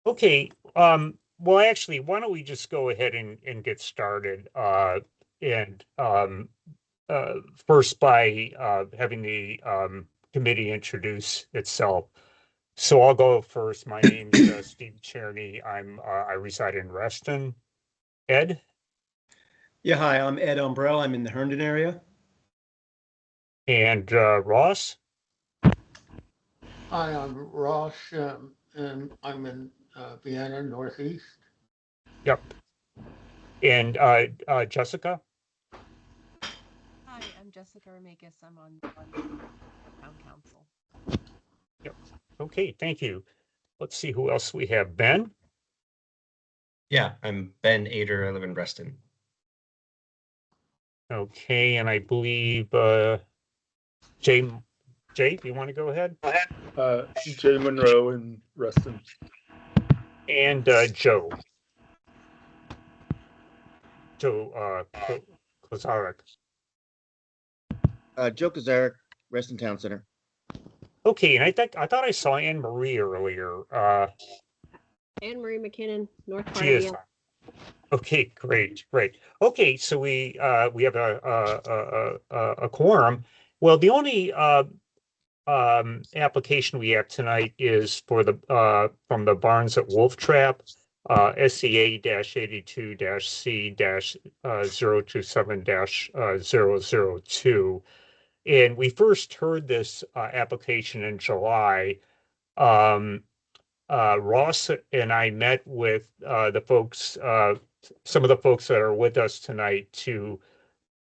Okay, well, actually, why don't we just go ahead and get started? And First by having the committee introduce itself. So I'll go first. My name's Steve Cherney. I reside in Reston. Ed Yeah, hi, I'm Ed Umbrell. I'm in the Herndon area. and Ross. Hi, I'm Ross, and I'm in Vienna, Northeast. Yep. And Jessica. Hi, I'm Jessica Ramakis. I'm on Town Council. Yep. Okay, thank you. Let's see who else we have. Ben. Yeah, I'm Ben Ader. I live in Reston. Okay, and I believe Jay. Jay, if you want to go ahead. Jay Monroe in Reston. And Joe. Joe Kozarek. Joe Kazarek, Reston Town Center. Okay, and I thought I saw Anne Marie earlier. Anne Marie McKinnon, North part She of is. Vienna. Okay, great. Okay, so we have a quorum. Well, the only application we have tonight is for the from the Barnes at Wolf Trap, SCA-82-C-027-002. And we first heard this application in July. Um, Ross and I met with the folks, some of the folks that are with us tonight to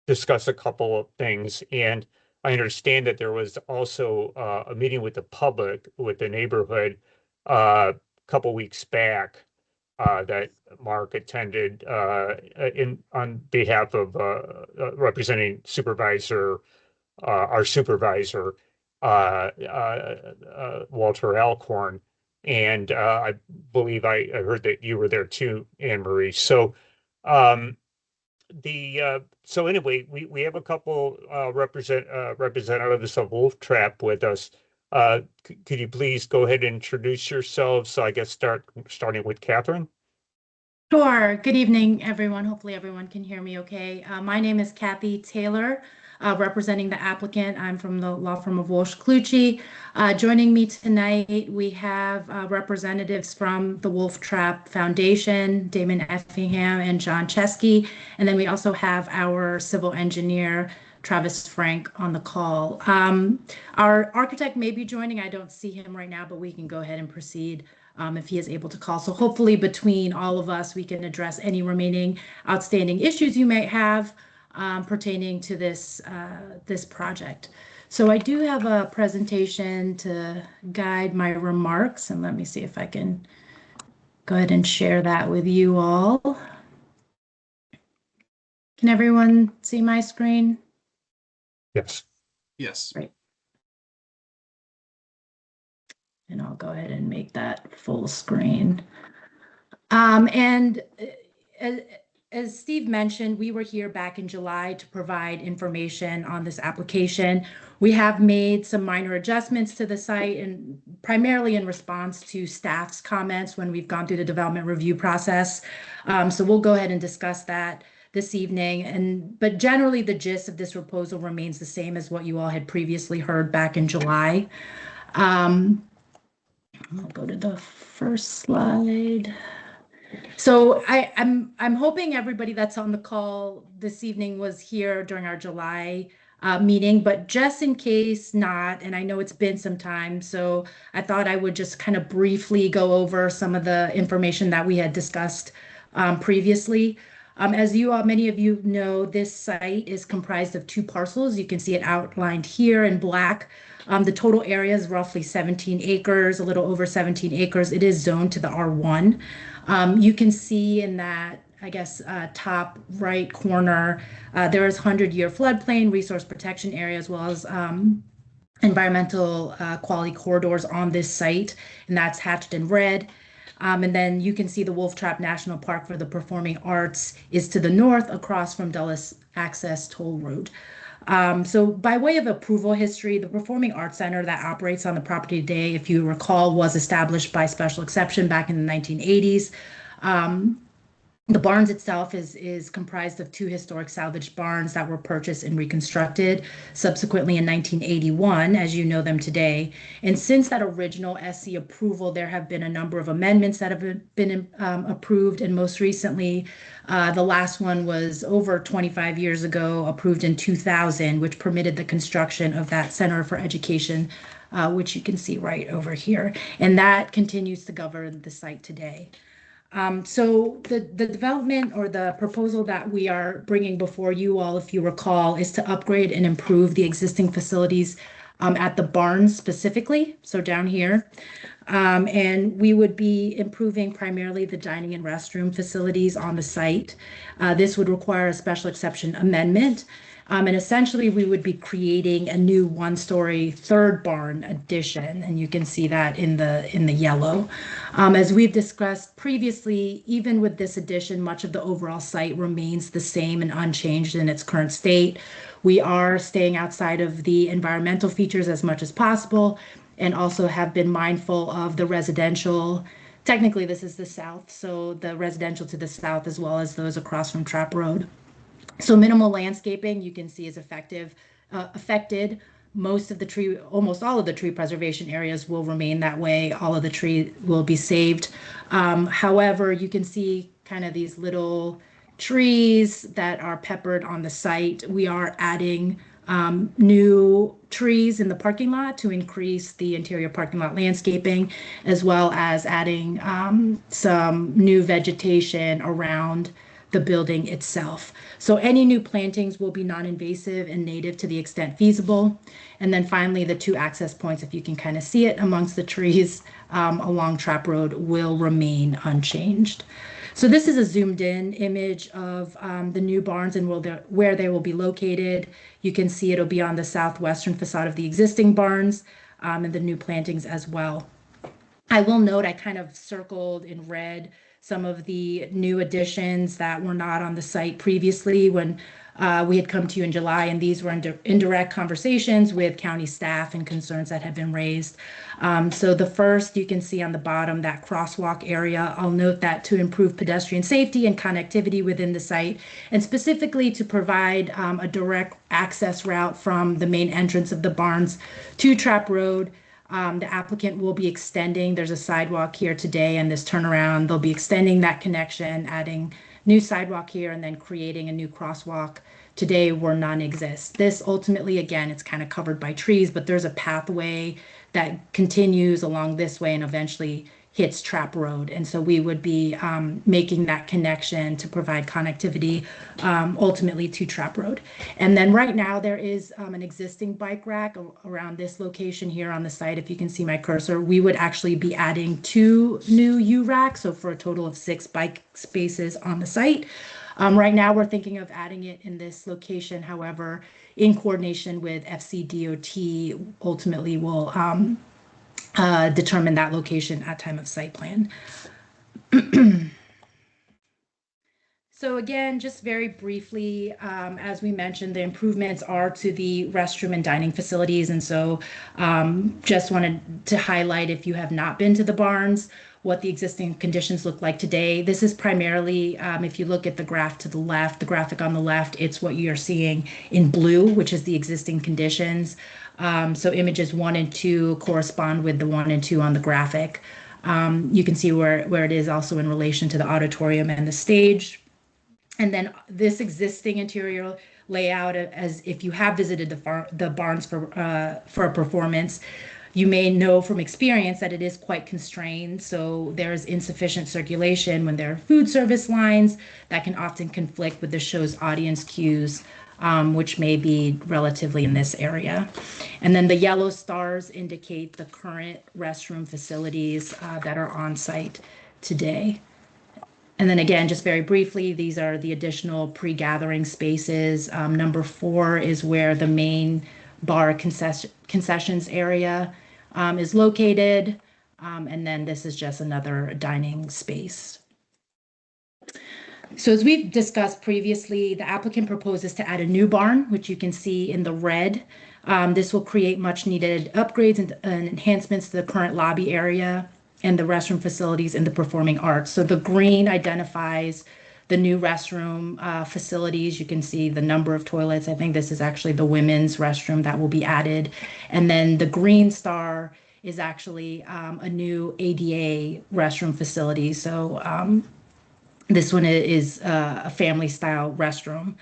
discuss a couple of things. And I understand that there was also a meeting with the public, with the neighborhood, a couple weeks back that Mark attended in on behalf of representing our supervisor, Walter Alcorn. And I believe I heard that you were there too, Anne Marie. So um, so anyway, we have a couple representatives of Wolf Trap with us. Could you please go ahead and introduce yourselves? So I guess starting with Catherine. Sure. Good evening, everyone. Hopefully everyone can hear me okay. My name is Kathy Taylor, representing the applicant. I'm from the law firm of Walsh Clucci. Joining me tonight, we have representatives from the Wolf Trap Foundation, Damon Effingham and John Chesky. And then we also have our civil engineer, Travis Frank, on the call. Our architect may be joining. I don't see him right now, but we can go ahead and proceed if he is able to call. So hopefully between all of us, we can address any remaining outstanding issues you may have pertaining to this project. So I do have a presentation to guide my remarks, and let me see if I can go ahead and share that with you all. Can everyone see my screen? Yes. Yes. Great. And I'll go ahead and make that full screen. And as Steve mentioned, we were here back in July to provide information on this application. We have made some minor adjustments to the site, and primarily in response to staff's comments when we've gone through the development review process. So we'll go ahead and discuss that this evening. But generally, the gist of this proposal remains the same as what you all had previously heard back in July. I'll go to the first slide. So I'm hoping everybody that's on the call this evening was here during our July meeting, but just in case not, and I know it's been some time, so I thought I would just kind of briefly go over some of the information that we had discussed previously. As many of you know, this site is comprised of two parcels. You can see it outlined here in black. The total area is roughly 17 acres, a little over 17 acres. It is zoned to the R1. You can see in that, I guess, top right corner, there is 100-year floodplain, resource protection area, as well as environmental quality corridors on this site, and that's hatched in red. And then you can see the Wolf Trap National Park for the Performing Arts is to the north across from Dulles Access Toll Road. So by way of approval history, the Performing Arts Center that operates on the property today, if you recall, was established by special exception back in the 1980s. The Barns itself is comprised of 2 historic salvage barns that were purchased and reconstructed subsequently in 1981, as you know them today. And since that original SC approval, there have been a number of amendments that have been approved. And most recently, the last one was over 25 years ago, approved in 2000, which permitted the construction of that Center for Education, which you can see right over here. And that continues to govern the site today. So the development or the proposal that we are bringing before you all, if you recall, is to upgrade and improve the existing facilities at the barns specifically, so down here. And we would be improving primarily the dining and restroom facilities on the site. This would require a special exception amendment. And essentially, we would be creating a new 1-story 3rd barn addition, and you can see that in the yellow. As we've discussed previously, even with this addition, much of the overall site remains the same and unchanged in its current state. We are staying outside of the environmental features as much as possible, and also have been mindful of the residential. Technically, this is the south, so the residential to the south as well as those across from Trapp Road. So minimal landscaping, you can see, is affected. Most of the tree, almost all of the tree preservation areas will remain that way. All of the tree will be saved. However, you can see kind of these little trees that are peppered on the site. We are adding new trees in the parking lot to increase the interior parking lot landscaping, as well as adding some new vegetation around the building itself. So any new plantings will be non-invasive and native to the extent feasible. And then finally, the 2 access points, if you can kind of see it amongst the trees along Trapp Road, will remain unchanged. So this is a zoomed in image of the new barns and where they will be located. You can see it'll be on the southwestern facade of the existing barns and the new plantings as well. I will note I kind of circled in red some of the new additions that were not on the site previously when we had come to you in July, and these were in direct conversations with county staff and concerns that had been raised. So the first, you can see on the bottom, that crosswalk area. I'll note that to improve pedestrian safety and connectivity within the site, and specifically to provide a direct access route from the main entrance of the barns to Trapp Road. The applicant will be extending, there's a sidewalk here today and this turnaround, they'll be extending that connection, adding new sidewalk here and then creating a new crosswalk today where none exists. This ultimately, again, it's kind of covered by trees, but there's a pathway that continues along this way and eventually hits Trapp Road. And so we would be making that connection to provide connectivity ultimately to Trapp Road. And then right now there is an existing bike rack around this location here on the site. If you can see my cursor, we would actually be adding 2 new U-racks, so for a total of 6 bike spaces on the site. Right now we're thinking of adding it in this location. However, in coordination with FCDOT, ultimately will determine that location at time of site plan. So again, just very briefly, as we mentioned, the improvements are to the restroom and dining facilities. And so just wanted to highlight, if you have not been to the barns, what the existing conditions look like today. This is primarily, if you look at the graph to the left, the graphic on the left, it's what you're seeing in blue, which is the existing conditions. So images 1 and 2 correspond with the 1 and 2 on the graphic. You can see where it is also in relation to the auditorium and the stage. And then this existing interior layout, as if you have visited the barns for a performance, you may know from experience that it is quite constrained. So there's insufficient circulation when there are food service lines that can often conflict with the show's audience cues, which may be relatively in this area. And then the yellow stars indicate the current restroom facilities that are on site today. And then again, just very briefly, these are the additional pre-gathering spaces. Number 4 is where the main bar concessions area is located. And then this is just another dining space. So as we've discussed previously, the applicant proposes to add a new barn, which you can see in the red. This will create much needed upgrades and enhancements to the current lobby area and the restroom facilities in the performing arts. So the green identifies the new restroom facilities. You can see the number of toilets. I think this is actually the women's restroom that will be added. And then the green star is actually a new ADA restroom facility. So this one is a family style restroom.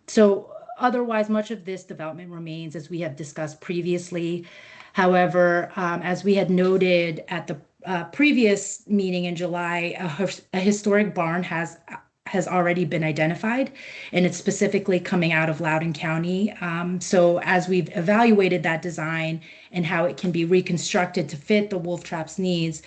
So otherwise, much of this development remains as we have discussed previously. However, as we had noted at the previous meeting in July, a historic barn has already been identified, and it's specifically coming out of Loudoun County. So as we've evaluated that design and how it can be reconstructed to fit the Wolf Trap's needs,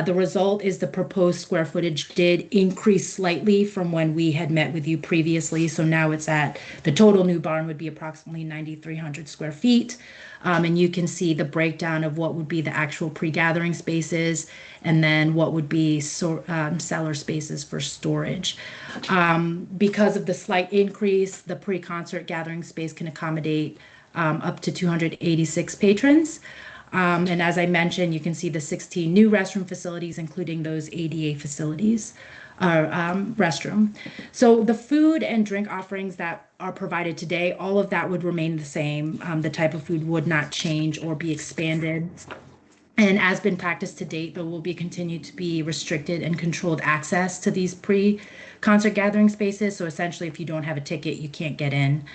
the result is the proposed square footage did increase slightly from when we had met with you previously. So now it's at, the total new barn would be approximately 9,300 square feet. And you can see the breakdown of what would be the actual pre-gathering spaces and then what would be cellar spaces for storage. Because of the slight increase, the pre-concert gathering space can accommodate up to 286 patrons. And as I mentioned, you can see the 16 new restroom facilities, including those ADA facilities, restroom. So the food and drink offerings that are provided today, all of that would remain the same. The type of food would not change or be expanded. And as been practiced to date, there will be continued to be restricted and controlled access to these pre-concert gathering spaces. So essentially, if you don't have a ticket, you can't get in.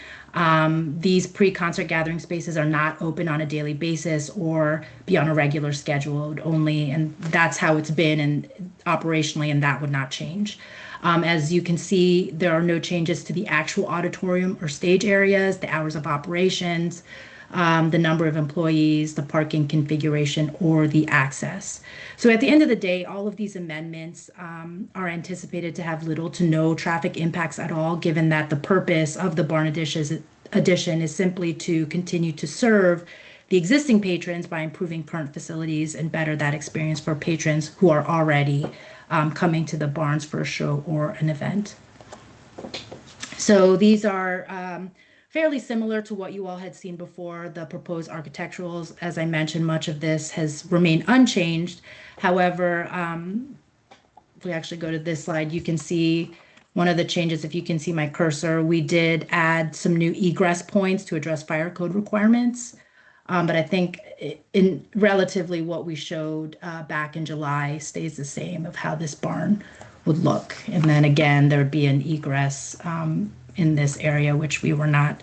These pre-concert gathering spaces are not open on a daily basis or be on a regular schedule only. And that's how it's been and operationally, and that would not change. As you can see, there are no changes to the actual auditorium or stage areas, the hours of operations, the number of employees, the parking configuration, or the access. So at the end of the day, all of these amendments are anticipated to have little to no traffic impacts at all, given that the purpose of the barn addition is simply to continue to serve the existing patrons by improving current facilities and better that experience for patrons who are already coming to the barns for a show or an event. So these are fairly similar to what you all had seen before. The proposed architecturals, as I mentioned, much of this has remained unchanged. However, if we actually go to this slide, you can see one of the changes. If you can see my cursor, we did add some new egress points to address fire code requirements. But I think in relatively what we showed back in July stays the same of how this barn would look. And then again, there'd be an egress in this area, which we were not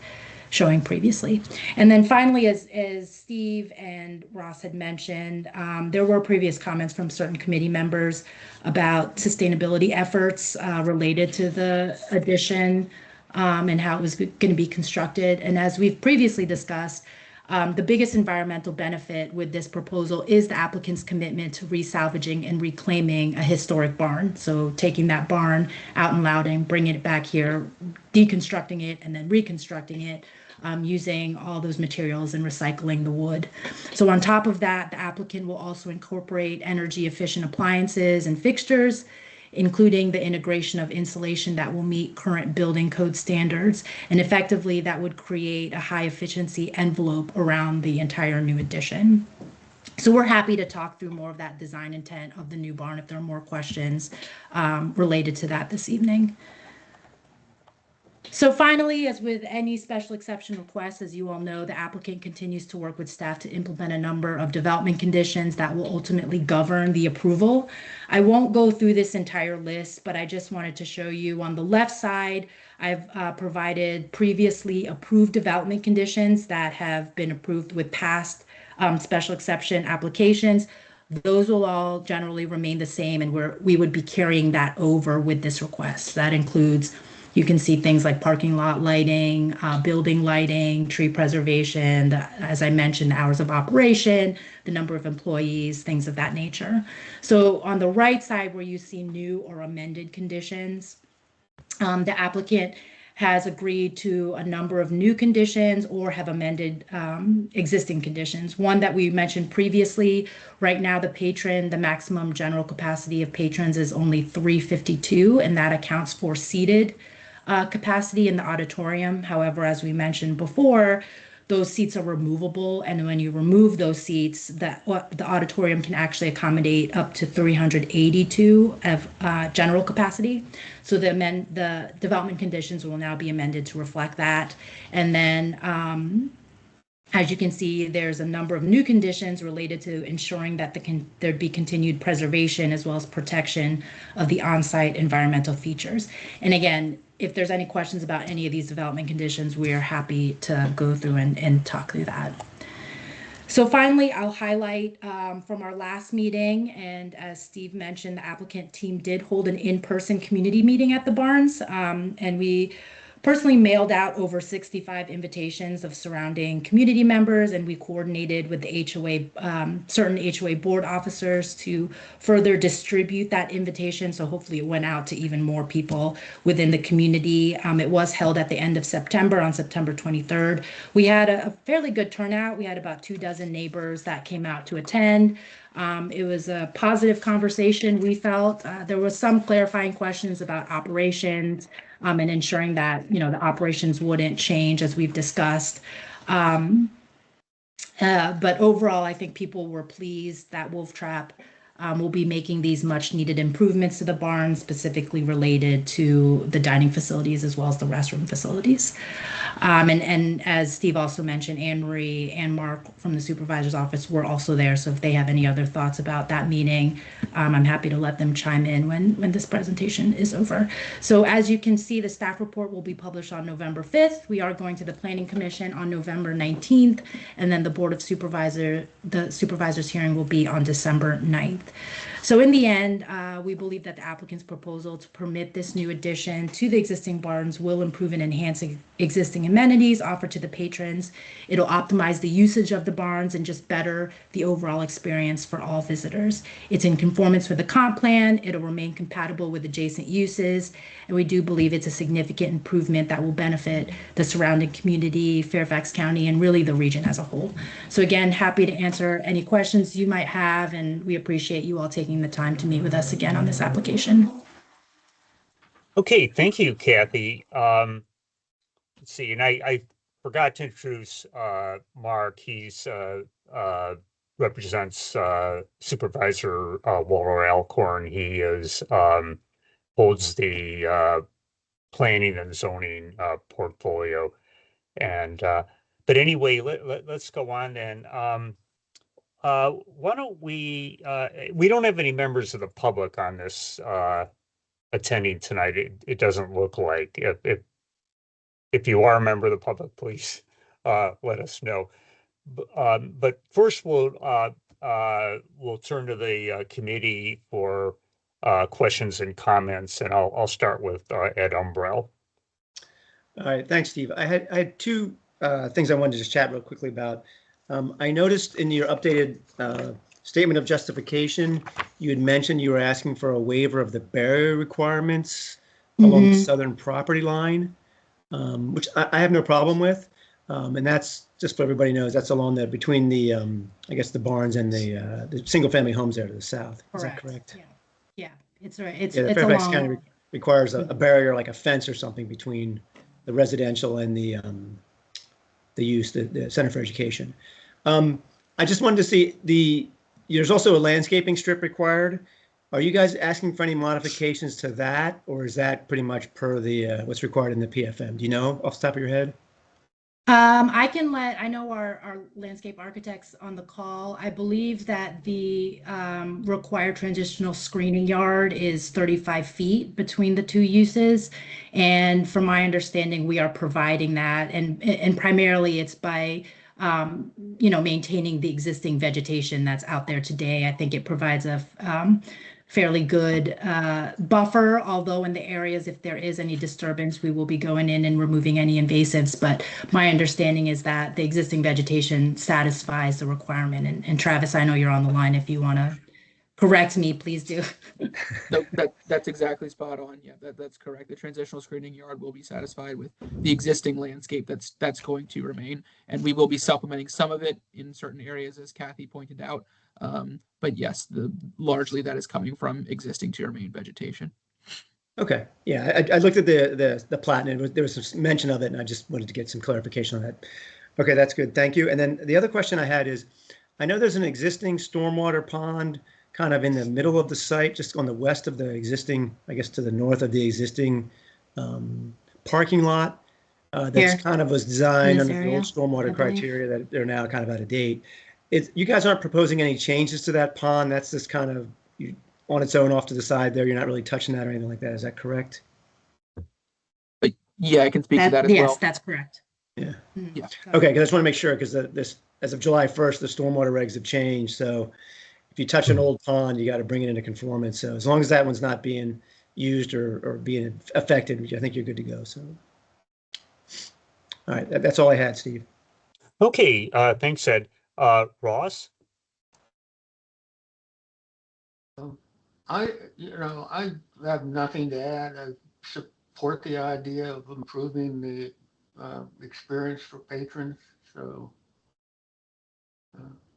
showing previously. And then finally, as Steve and Ross had mentioned, there were previous comments from certain committee members about sustainability efforts related to the addition and how it was going to be constructed. And as we've previously discussed, the biggest environmental benefit with this proposal is the applicant's commitment to resalvaging and reclaiming a historic barn. So taking that barn out in Loudoun, bringing it back here, deconstructing it, and then reconstructing it using all those materials and recycling the wood. So on top of that, the applicant will also incorporate energy efficient appliances and fixtures, including the integration of insulation that will meet current building code standards. And effectively, that would create a high efficiency envelope around the entire new addition. So we're happy to talk through more of that design intent of the new barn if there are more questions related to that this evening. So finally, as with any special exception request, as you all know, the applicant continues to work with staff to implement a number of development conditions that will ultimately govern the approval. I won't go through this entire list, but I just wanted to show you on the left side, I've provided previously approved development conditions that have been approved with past special exception applications. Those will all generally remain the same, and we would be carrying that over with this request. That includes, you can see things like parking lot lighting, building lighting, tree preservation, as I mentioned, the hours of operation, the number of employees, things of that nature. So on the right side where you see new or amended conditions, the applicant has agreed to a number of new conditions or have amended existing conditions. One that we mentioned previously, right now the maximum general capacity of patrons is only 352, and that accounts for seated capacity in the auditorium. However, as we mentioned before, those seats are removable, and when you remove those seats, the auditorium can actually accommodate up to 382 of general capacity. So the development conditions will now be amended to reflect that. And then, as you can see, there's a number of new conditions related to ensuring that there'd be continued preservation as well as protection of the on-site environmental features. And again, if there's any questions about any of these development conditions, we are happy to go through and talk through that. So finally, I'll highlight from our last meeting, and as Steve mentioned, the applicant team did hold an in-person community meeting at the Barns, and we personally mailed out over 65 invitations of surrounding community members, and we coordinated with the HOA, certain HOA board officers to further distribute that invitation. So hopefully it went out to even more people within the community. It was held at the end of September, on September 23rd. We had a fairly good turnout. We had about 24 neighbors that came out to attend. It was a positive conversation, we felt. There was some clarifying questions about operations and ensuring that, the operations wouldn't change as we've discussed. But overall, I think people were pleased that Wolf Trap will be making these much needed improvements to the barn, specifically related to the dining facilities as well as the restroom facilities. And as Steve also mentioned, Anne Marie and Mark from the supervisor's office were also there. So if they have any other thoughts about that meeting, I'm happy to let them chime in when this presentation is over. So as you can see, the staff report will be published on November 5th. We are going to the Planning Commission on November 19th, and then the Board of the Supervisors hearing will be on December 9th. So in the end, we believe that the applicant's proposal to permit this new addition to the existing barns will improve and enhance existing amenities offered to the patrons. It'll optimize the usage of the barns and just better the overall experience for all visitors. It's in conformance with the comp plan. It'll remain compatible with adjacent uses. And we do believe it's a significant improvement that will benefit the surrounding community, Fairfax County, and really the region as a whole. So again, happy to answer any questions you might have, and we appreciate you all taking the time to meet with us again on this application. Okay, thank you, Kathy. Let's see, and I forgot to introduce Mark. He's represents Supervisor Walter Alcorn. He is holds the planning and zoning portfolio. And but anyway, let's go on then. Why don't we don't have any members of the public on this attending tonight. It doesn't look like. If you are a member of the public, please let us know. But first we'll turn to the committee for questions and comments, and I'll start with Ed Umbrell. All right, thanks, Steve. I had two things I wanted to just chat real quickly about. I noticed in your updated statement of justification, you had mentioned you were asking for a waiver of the barrier requirements along the southern property line, which I have no problem with. And that's, just so everybody knows, that's along between the, I guess, the barns and the single family homes there to the south. Is that correct? Yeah, it's right. It's Fairfax along, County requires a barrier, like a fence or something, between the residential and the use, the Center for Education. I just wanted to see there's also a landscaping strip required. Are you guys asking for any modifications to that, or is that pretty much per the what's required in the PFM? Do you know off the top of your head? I know our landscape architects on the call. I believe that the required transitional screening yard is 35 feet between the two uses. And from my understanding, we are providing that, and primarily it's by maintaining the existing vegetation that's out there today. I think it provides a fairly good buffer, although in the areas, if there is any disturbance, we will be going in and removing any invasives. But my understanding is that the existing vegetation satisfies the requirement. And Travis, I know you're on the line if you want to correct me, please do. No, that's exactly spot on. Yeah, that's correct. The transitional screening yard will be satisfied with the existing landscape that's going to remain, and we will be supplementing some of it in certain areas, as Kathy pointed out. But yes, largely that is coming from existing to remain vegetation. Okay, yeah, I looked at the plat and there was some mention of it, and I just wanted to get some clarification on that. Okay, that's good. Thank you. And then the other question I had is, I know there's an existing stormwater pond kind of in the middle of the site, just on the west of the existing, I guess to the north of the existing parking lot. Here. That's kind of was designed In under this the old area, stormwater I believe. criteria that they're now kind of out of date. You guys aren't proposing any changes to that pond? That's just kind of on its own off to the side there. You're not really touching that or anything like that. Is that correct? But yeah, I can speak to that as Yes, well. that's correct. Yeah. Yeah. Okay, because I just want to make sure, because this, as of July 1st, the stormwater regs have changed. So if you touch an old pond, you got to bring it into conformance. So as long as that one's not being used or being affected, I think you're good to go. So, all right, that's all I had, Steve. Okay, thanks, Ed. Ross? I have nothing to add. I support the idea of improving the experience for patrons. So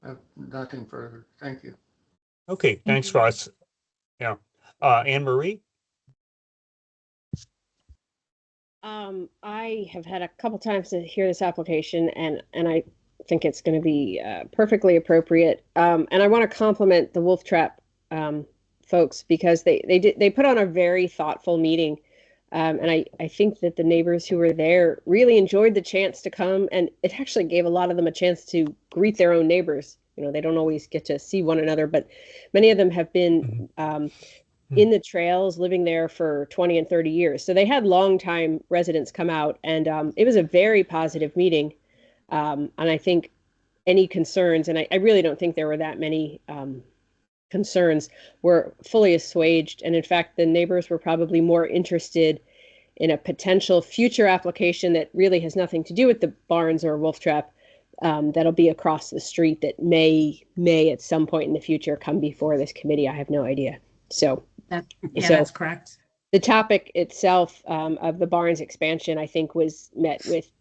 I have nothing further. Thank you. Okay, thanks, Ross. Yeah. Anne Marie? I have had a couple times to hear this application, and I think it's going to be perfectly appropriate. And I want to compliment the Wolf Trap folks, because they put on a very thoughtful meeting. And I think that the neighbors who were there really enjoyed the chance to come, and it actually gave a lot of them a chance to greet their own neighbors. You know, they don't always get to see one another, but many of them have been in the trails, living there for 20 and 30 years. So they had longtime residents come out, and it was a very positive meeting. And I think any concerns, and I really don't think there were that many concerns, were fully assuaged. And in fact, the neighbors were probably more interested in a potential future application that really has nothing to do with the barns or Wolf Trap, that'll be across the street, that may at some point in the future come before this committee. I have no idea. So that's correct. The topic itself of the barns expansion, I think, was met with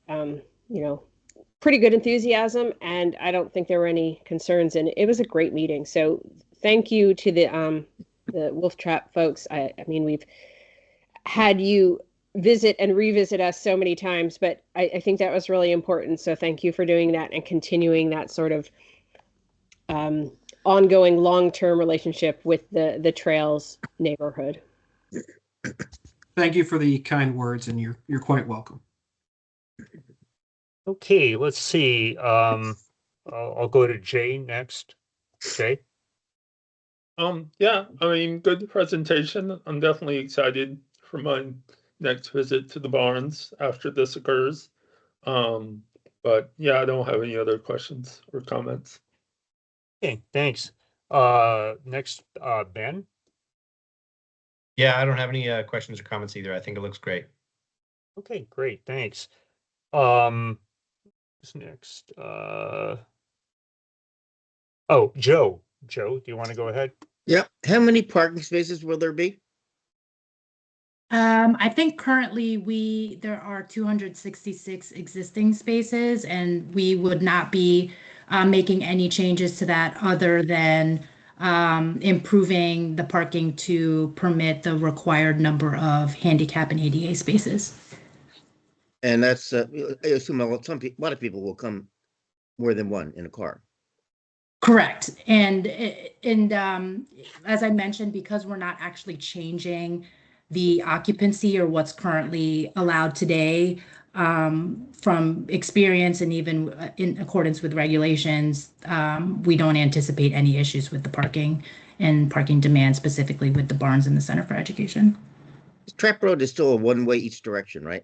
pretty good enthusiasm, and I don't think there were any concerns, and it was a great meeting. So thank you to the Wolf Trap folks. I mean, we've had you visit and revisit us so many times, but I think that was really important. So thank you for doing that and continuing that sort of ongoing long-term relationship with the Trails neighborhood. Thank you for the kind words, and you're quite welcome. Okay, let's see. I'll go to Jay next. Jay? Yeah, I mean, good presentation. I'm definitely excited for my next visit to the barns after this occurs. But yeah, I don't have any other questions or comments. Okay, thanks. Next, Ben? Yeah, I don't have any questions or comments either. I think it looks great. Okay, great, thanks. Who's next? Oh, Joe. Joe, do you want to go ahead? Yeah. How many parking spaces will there be? I think currently there are 266 existing spaces, and we would not be making any changes to that other than improving the parking to permit the required number of handicap and ADA spaces. And that's, I assume a lot of people will come more than one in a car. Correct. And as I mentioned, because we're not actually changing the occupancy or what's currently allowed today, from experience and even in accordance with regulations, we don't anticipate any issues with the parking and parking demand, specifically with the barns in the Center for Education. Trap Road is still a one-way each direction, right?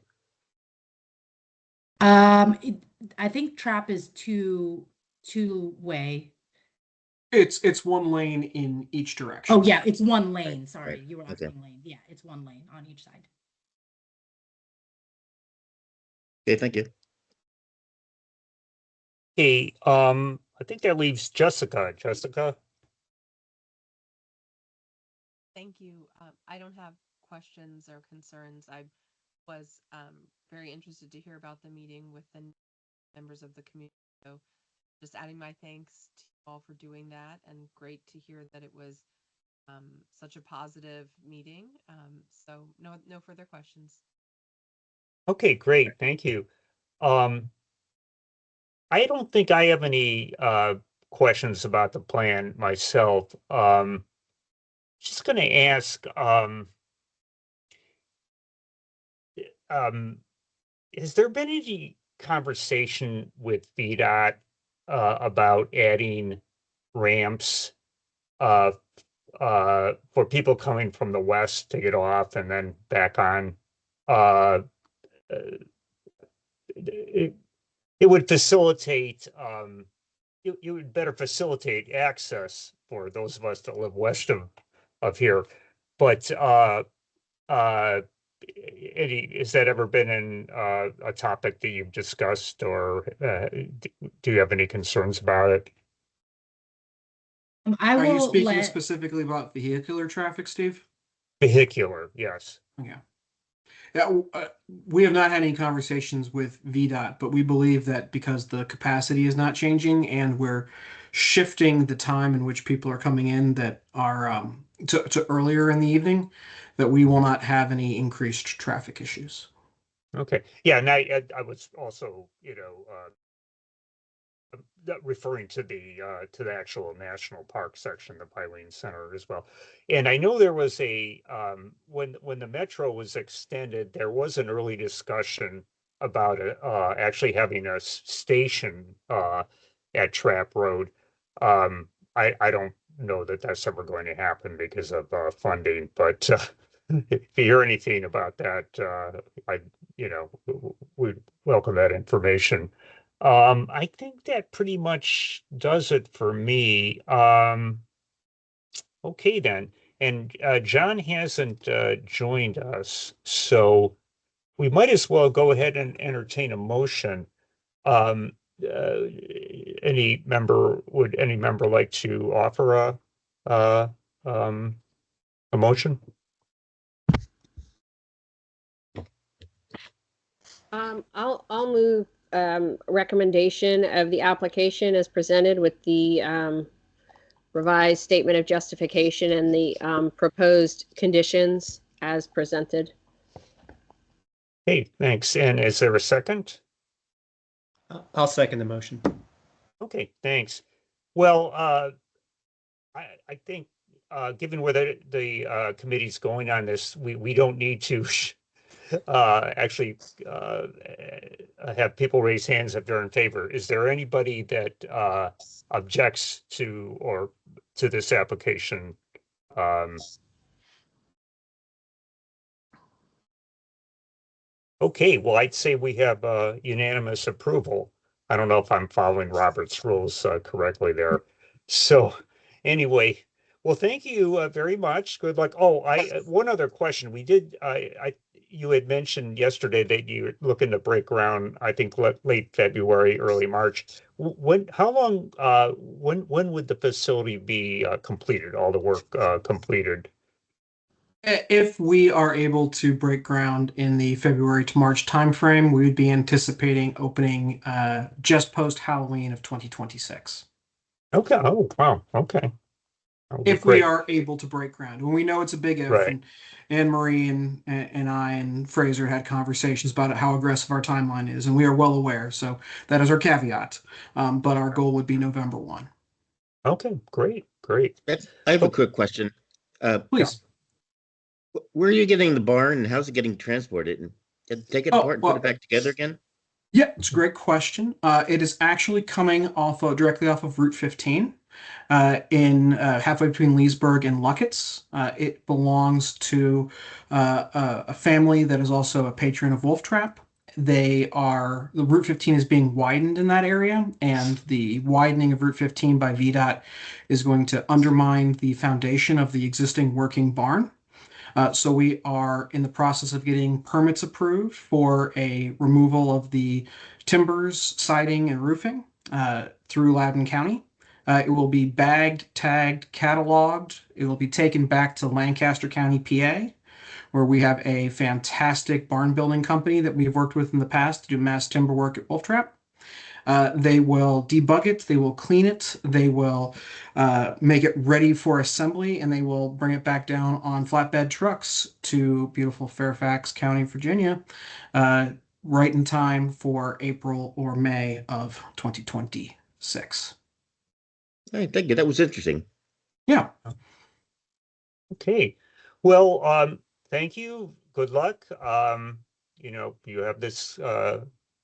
I think Trap is two-way. It's one lane in each direction. Oh, yeah, it's one lane. Sorry, Right. you were Okay. asking lane. Yeah, it's one lane on each side. Okay, thank you. Okay, I think that leaves Jessica. Jessica? Thank you. I don't have questions or concerns. I was very interested to hear about the meeting with the members of the community. So just adding my thanks to you all for doing that, and great to hear that it was such a positive meeting. So no further questions. Okay, great. Thank you. I don't think I have any questions about the plan myself. Just going to ask, has there been any conversation with VDOT about adding ramps for people coming from the west to get off and then back on? It would facilitate, it would better facilitate access for those of us that live west of here. But Eddie, has that ever been a topic that you've discussed, or do you have any concerns about it? I Are you will speaking let. specifically about vehicular traffic, Steve? Vehicular, yes. Yeah. Yeah, we have not had any conversations with VDOT, but we believe that because the capacity is not changing and we're shifting the time in which people are coming in that are to earlier in the evening, that we will not have any increased traffic issues. Okay. Yeah, and I was also, referring to the actual national park section, the Pilene Center as well. And I know there was a when the metro was extended, there was an early discussion about actually having a station at Trap Road. I don't know that that's ever going to happen because of funding, but if you hear anything about that, we'd welcome that information. I think that pretty much does it for me. Okay then. And John hasn't joined us, so we might as well go ahead and entertain a motion. Um, any member like to offer a motion? I'll move recommendation of the application as presented with the revised statement of justification and the proposed conditions as presented. Hey, thanks. And is there a second? I'll second the motion. Okay, thanks. Well, I think given where the committee's going on this, we don't need to actually have people raise hands if they're in favor. Is there anybody that objects to this application? Okay, well, I'd say we have unanimous approval. I don't know if I'm following Robert's rules correctly there. So anyway, well, thank you very much. Good luck. Oh, one other question. You had mentioned yesterday that you were looking to break ground, I think late February, early March. When would the facility be completed, all the work completed? If we are able to break ground in the February to March timeframe, we would be anticipating opening just post Halloween of 2026. Okay. Oh, wow. Okay. If we are able to break ground, when we know it's a big if, right. And Anne Marie and I and Fraser had conversations about how aggressive our timeline is, and we are well aware. So that is our caveat. But our goal would be November 1. Okay, great. I have a quick question. Please. Where are you getting the barn and how's it getting transported? And take it apart and put it back together again? Yeah, it's a great question. It is actually coming directly off of Route 15 in halfway between Leesburg and Luckett's. It belongs to a family that is also a patron of Wolf Trap. The Route 15 is being widened in that area, and the widening of Route 15 by VDOT is going to undermine the foundation of the existing working barn. So we are in the process of getting permits approved for a removal of the timbers, siding, and roofing through Loudoun County. It will be bagged, tagged, cataloged. It will be taken back to Lancaster County, PA, where we have a fantastic barn building company that we've worked with in the past to do mass timber work at Wolf Trap. They will debug it, they will clean it, they will make it ready for assembly, and they will bring it back down on flatbed trucks to beautiful Fairfax County, Virginia, right in time for April or May of 2026. All right, thank you. That was interesting. Yeah. Okay. Well, thank you. Good luck. You know, you have this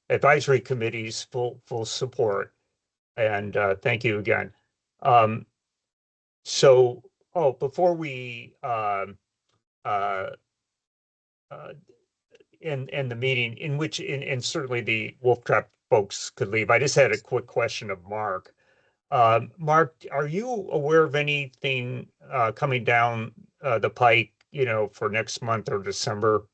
advisory committee's full support. And thank you again. So, before we end the meeting, in which and certainly the Wolf Trap folks could leave, I just had a quick question of Mark. Mark, are you aware of anything coming down the pike, you know, for next month or December?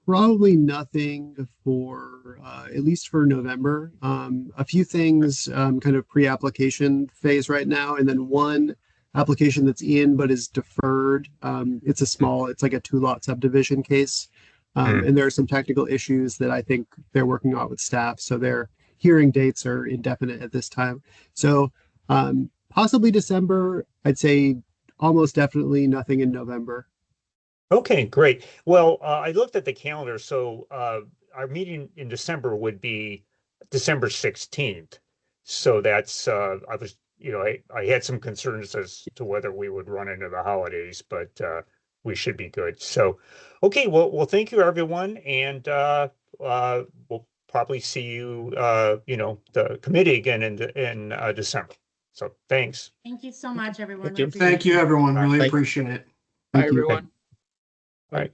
Probably nothing for at least for November. A few things kind of pre-application phase right now, and then one application that's in but is deferred. It's like a 2-lot subdivision case. And there are some technical issues that I think they're working on with staff. So their hearing dates are indefinite at this time. So possibly December. I'd say almost definitely nothing in November. Okay, great. Well, I looked at the calendar. So our meeting in December would be December 16th. So that's, I was, you know, I had some concerns as to whether we would run into the holidays, but we should be good. So, okay, well, thank you, everyone. And we'll probably see you, you know, the committee again in December. So thanks. Thank you so much, everyone. Thank you. We appreciate Thank you, it. everyone. Really Bye. appreciate it. Bye, Thank you. everyone. All right.